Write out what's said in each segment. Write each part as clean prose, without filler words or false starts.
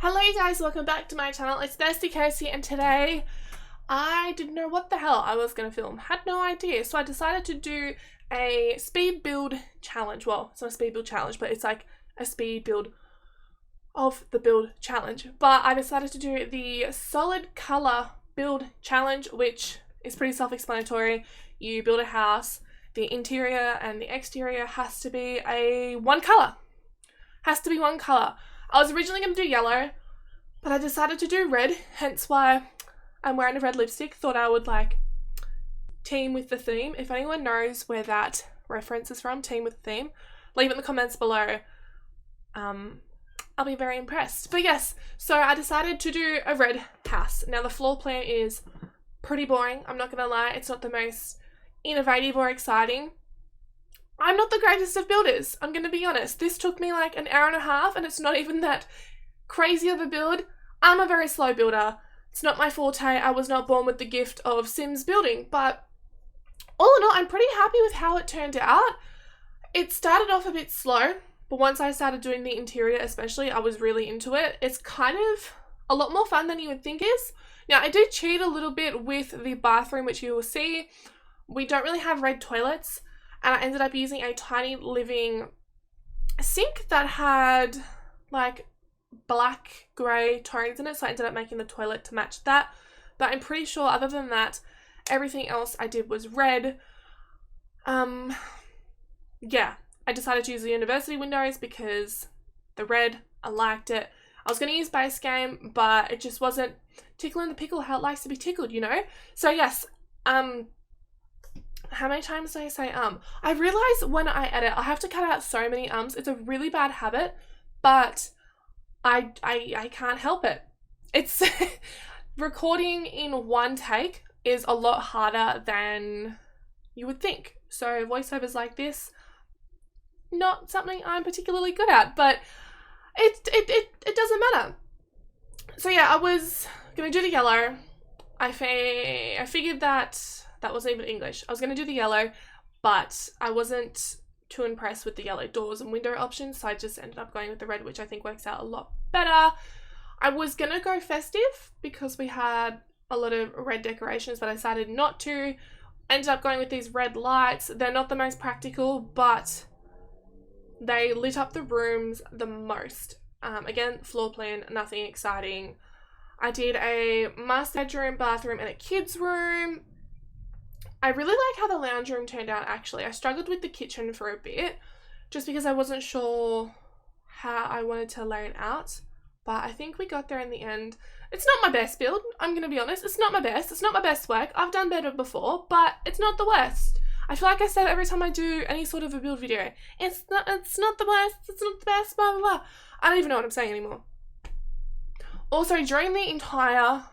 Hello you guys, welcome back to my channel. It's Thirsty Kirsty, and today I didn't know what the hell I was going to film. Had no idea. So I decided to do a speed build challenge. Well, it's not a speed build challenge, but it's like a speed build of the build challenge. But I decided to do the solid color build challenge, which is pretty self-explanatory. You build a house, the interior and the exterior has to be one color. Has to be one color. I was originally going to do yellow, but I decided to do red, hence why I'm wearing a red lipstick. Thought I would like team with the theme. If anyone knows where that reference is from, team with the theme, leave it in the comments below. I'll be very impressed. But yes, so I decided to do a red house. Now the floor plan is pretty boring, I'm not going to lie. It's not the most innovative or exciting. I'm not the greatest of builders, I'm going to be honest. This took me like an hour and a half and it's not even that crazy of a build. I'm a very slow builder. It's not my forte. I was not born with the gift of Sims building, but all in all, I'm pretty happy with how it turned out. It started off a bit slow, but once I started doing the interior especially, I was really into it. It's kind of a lot more fun than you would think is. Now, I did cheat a little bit with the bathroom, which you will see. We don't really have red toilets. And I ended up using a tiny living sink that had like black grey tones in it. So I ended up making the toilet to match that. But I'm pretty sure other than that, everything else I did was red. Yeah, I decided to use the university windows because the red, I liked it. I was going to use base game, but it just wasn't tickling the pickle how it likes to be tickled, you know? So yes, how many times do I say I realize when I edit, I have to cut out so many ums. It's a really bad habit, but I can't help it. It's recording in one take is a lot harder than you would think. So voiceovers like this, not something I'm particularly good at, but it doesn't matter. So yeah, I was gonna do the yellow. I figured that wasn't even English. I was going to do the yellow, but I wasn't too impressed with the yellow doors and window options, so I just ended up going with the red, which I think works out a lot better. I was going to go festive because we had a lot of red decorations, but I decided not to. Ended up going with these red lights. They're not the most practical, but they lit up the rooms the most. Again, floor plan, nothing exciting. I did a master bedroom, bathroom, and a kids' room. I really like how the lounge room turned out, actually. I struggled with the kitchen for a bit, just because I wasn't sure how I wanted to lay it out, but I think we got there in the end. It's not my best build, I'm going to be honest. It's not my best. It's not my best work. I've done better before, but it's not the worst. I feel like I said every time I do any sort of a build video, it's not the worst, it's not the best, blah, blah, blah. I don't even know what I'm saying anymore. Also, during the entire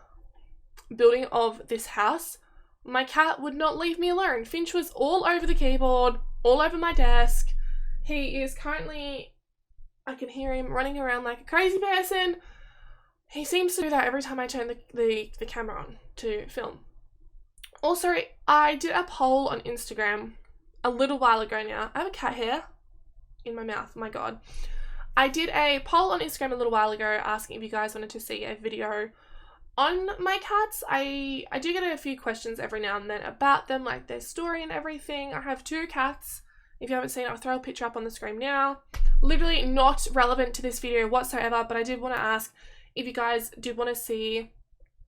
building of this house, my cat would not leave me alone. Finch was all over the keyboard, all over my desk. He is currently, I can hear him running around like a crazy person. He seems to do that every time I turn the camera on to film. Also, I did a poll on Instagram a little while ago now. I have a cat hair in my mouth, my god. I did a poll on Instagram a little while ago asking if you guys wanted to see a video on my cats. I do get a few questions every now and then about them, like their story and everything. I have 2 cats. If you haven't seen it, I'll throw a picture up on the screen now. Literally not relevant to this video whatsoever, but I did want to ask if you guys did want to see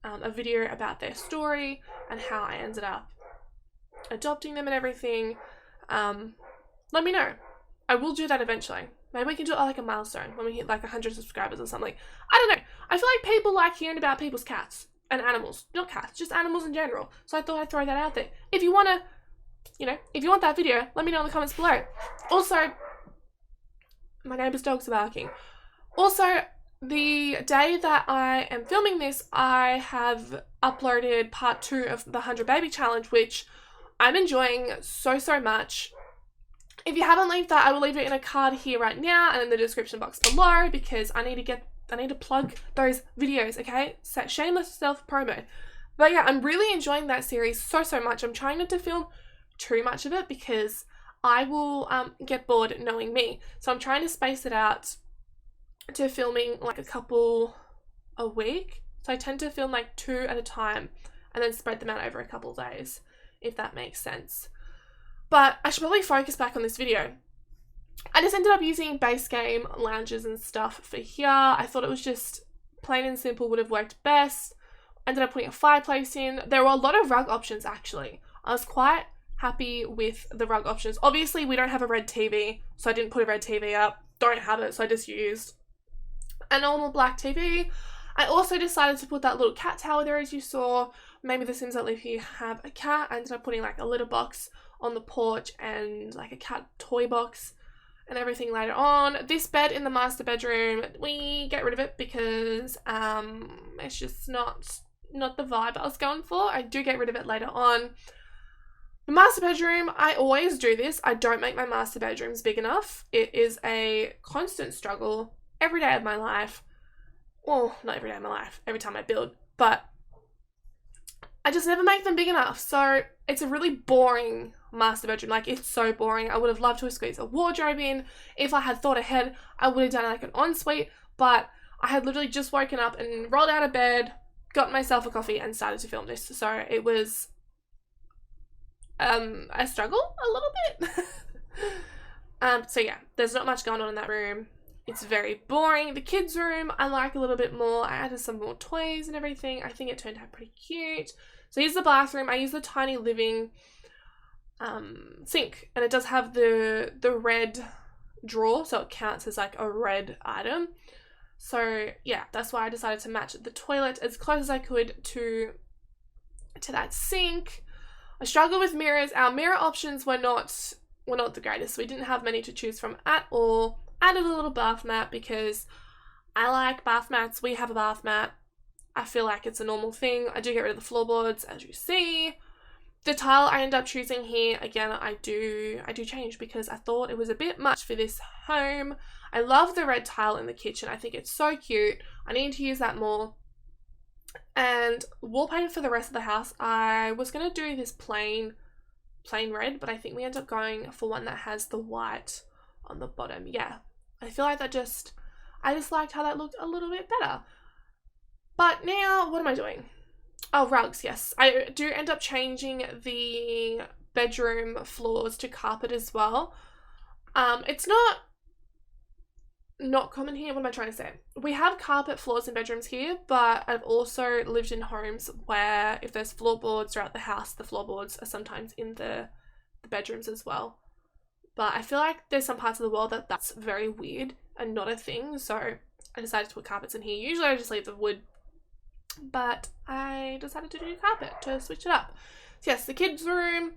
a video about their story and how I ended up adopting them and everything. Let me know. I will do that eventually. Maybe we can do it like a milestone when we hit like 100 subscribers or something. I don't know. I feel like people like hearing about people's cats and animals. Not cats, just animals in general. So I thought I'd throw that out there. If you want to, if you want that video, let me know in the comments below. Also, my neighbour's dogs are barking. Also, the day that I am filming this, I have uploaded part 2 of the 100 Baby Challenge, which I'm enjoying so much. If you haven't leave that, I will leave it in a card here right now and in the description box below, because I need to plug those videos, okay? So shameless self-promo. But yeah, I'm really enjoying that series so much. I'm trying not to film too much of it because I will get bored knowing me. So I'm trying to space it out to filming like a couple a week. So I tend to film like 2 at a time and then spread them out over a couple of days, if that makes sense. But I should probably focus back on this video. I just ended up using base game lounges and stuff for here. I thought it was just plain and simple, would have worked best. Ended up putting a fireplace in. There were a lot of rug options actually. I was quite happy with the rug options. Obviously we don't have a red TV, so I didn't put a red TV up. Don't have it, so I just used a normal black TV. I also decided to put that little cat tower there, as you saw. Maybe the Sims that live here have a cat. I ended up putting like a litter box on the porch and like a cat toy box and everything later on. This bed in the master bedroom, we get rid of it because it's just not the vibe I was going for. I do get rid of it later on. The master bedroom, I always do this. I don't make my master bedrooms big enough. It is a constant struggle every day of my life. Well, not every day of my life, every time I build, but I just never make them big enough. So it's a really boring master bedroom. Like, it's so boring. I would have loved to have squeezed a wardrobe in. If I had thought ahead, I would have done like an ensuite, but I had literally just woken up and rolled out of bed, got myself a coffee and started to film this. So it was a struggle a little bit. So yeah, there's not much going on in that room. It's very boring. The kids' room, I like a little bit more. I added some more toys and everything. I think it turned out pretty cute. So here's the bathroom. I use the tiny living sink, and it does have the red drawer, so it counts as like a red item. So yeah, that's why I decided to match the toilet as close as I could to that sink. I struggled with mirrors. Our mirror options were not the greatest. We didn't have many to choose from at all. Added a little bath mat because I like bath mats. We have a bath mat. I feel like it's a normal thing. I do get rid of the floorboards, as you see. The tile I end up choosing here, again, I do change because I thought it was a bit much for this home. I love the red tile in the kitchen. I think it's so cute. I need to use that more. And wallpaper for the rest of the house, I was going to do this plain red, but I think we end up going for one that has the white on the bottom. Yeah, I feel like I just liked how that looked a little bit better. But now, what am I doing? Oh, rugs, yes. I do end up changing the bedroom floors to carpet as well. It's not common here. What am I trying to say? We have carpet floors in bedrooms here, but I've also lived in homes where if there's floorboards throughout the house, the floorboards are sometimes in the bedrooms as well. But I feel like there's some parts of the world that's very weird and not a thing, so I decided to put carpets in here. Usually I just leave the wood, but I decided to do carpet to switch it up. So yes, the kids' room,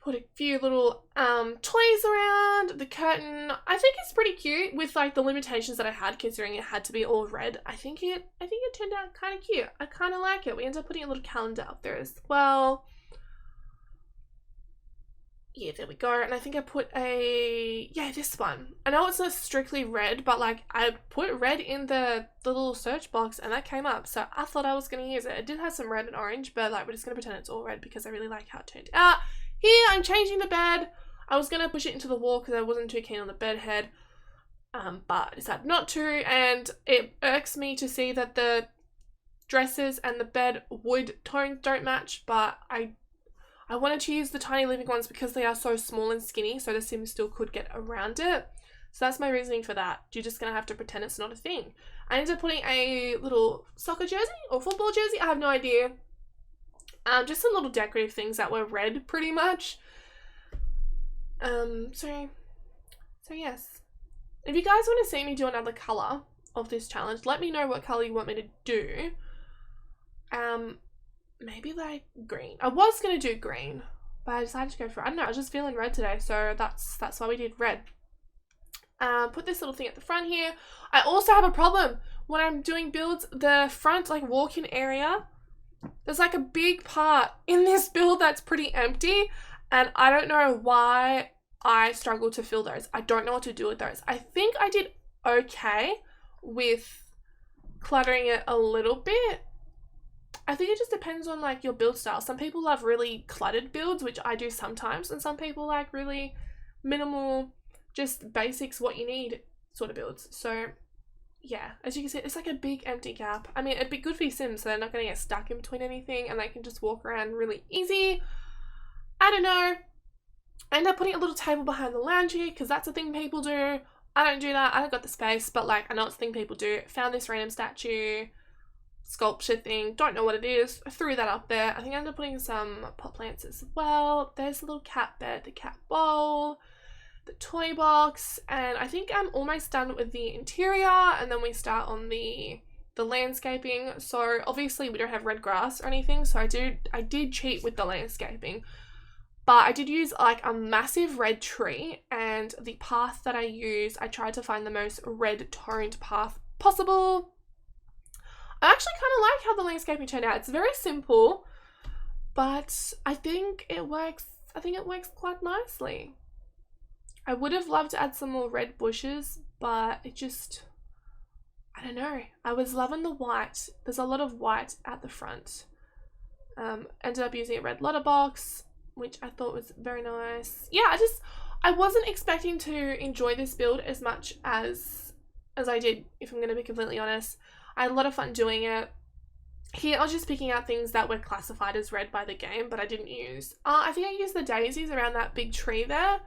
put a few little toys around. The curtain, I think it's pretty cute with like the limitations that I had, considering it had to be all red. I think it turned out kind of cute. I kind of like it. We ended up putting a little calendar up there as well. Yeah, there we go. And I think I put this one. I know it's not strictly red, but like I put red in the little search box and that came up. So I thought I was going to use it. It did have some red and orange, but like we're just going to pretend it's all red because I really like how it turned out. Here, I'm changing the bed. I was going to push it into the wall because I wasn't too keen on the bed head. But I decided not to, and it irks me to see that the dresses and the bed wood tones don't match, but I wanted to use the tiny living ones because they are so small and skinny, so the Sims still could get around it. So that's my reasoning for that. You're just going to have to pretend it's not a thing. I ended up putting a little soccer jersey or football jersey. I have no idea. Just some little decorative things that were red, pretty much. So yes. If you guys want to see me do another colour of this challenge, let me know what colour you want me to do. Maybe like green. I was going to do green, but I decided to go for, I don't know, I was just feeling red today, so that's why we did red. Put this little thing at the front here. I also have a problem when I'm doing builds. The front like walk-in area, there's like a big part in this build that's pretty empty, and I don't know why I struggle to fill those. I don't know what to do with those. I think I did okay with cluttering it a little bit. I think it just depends on like your build style. Some people love really cluttered builds, which I do sometimes, and some people like really minimal, just basics, what you need sort of builds. So yeah, as you can see, it's like a big empty gap. I mean, it'd be good for your Sims so they're not going to get stuck in between anything and they can just walk around really easy. I don't know. I end up putting a little table behind the laundry because that's a thing people do. I don't do that. I don't got the space, but like I know it's a thing people do. Found this random statue, sculpture thing. Don't know what it is. I threw that up there. I think I ended up putting some pot plants as well. There's the little cat bed, the cat bowl, the toy box, and I think I'm almost done with the interior, and then we start on the landscaping. So obviously we don't have red grass or anything, so I did cheat with the landscaping, but I did use like a massive red tree, and the path that I used, I tried to find the most red toned path possible. I actually kind of like how the landscaping turned out. It's very simple, but I think it works quite nicely. I would have loved to add some more red bushes, but it just, I don't know. I was loving the white. There's a lot of white at the front. Ended up using a red letterbox, which I thought was very nice. Yeah, I wasn't expecting to enjoy this build as much as I did, if I'm going to be completely honest. I had a lot of fun doing it. Here, I was just picking out things that were classified as red by the game, but I didn't use. I think I used the daisies around that big tree there.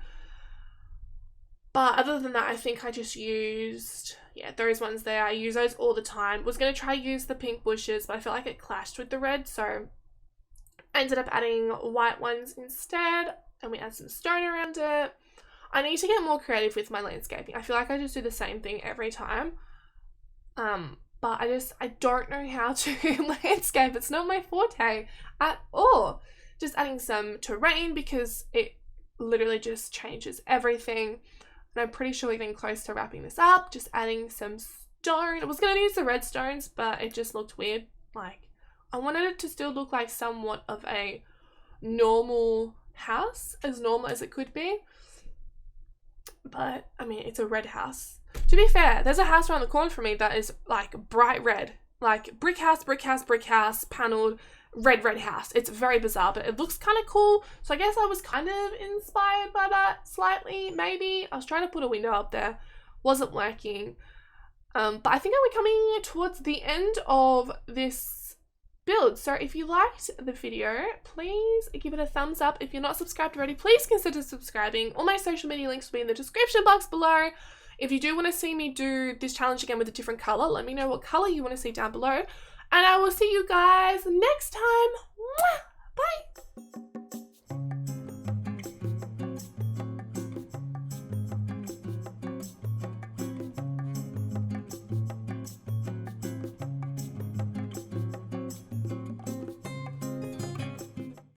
But other than that, I think I just used, yeah, those ones there. I use those all the time. Was going to try use the pink bushes, but I felt like it clashed with the red, so I ended up adding white ones instead, and we add some stone around it. I need to get more creative with my landscaping. I feel like I just do the same thing every time. But I don't know how to landscape. It's not my forte at all. Just adding some terrain because it literally just changes everything. And I'm pretty sure we're getting close to wrapping this up. Just adding some stone. I was going to use the red stones, but it just looked weird. Like, I wanted it to still look like somewhat of a normal house, as normal as it could be. But, I mean, it's a red house. To be fair, there's a house around the corner from me that is, like, bright red. Like, brick house, panelled, red house. It's very bizarre, but it looks kind of cool. So I guess I was kind of inspired by that slightly, maybe. I was trying to put a window up there. Wasn't working. But I think we're coming towards the end of this build. So if you liked the video, please give it a thumbs up. If you're not subscribed already, please consider subscribing. All my social media links will be in the description box below. If you do want to see me do this challenge again with a different color, let me know what color you want to see down below. And I will see you guys next time. Bye.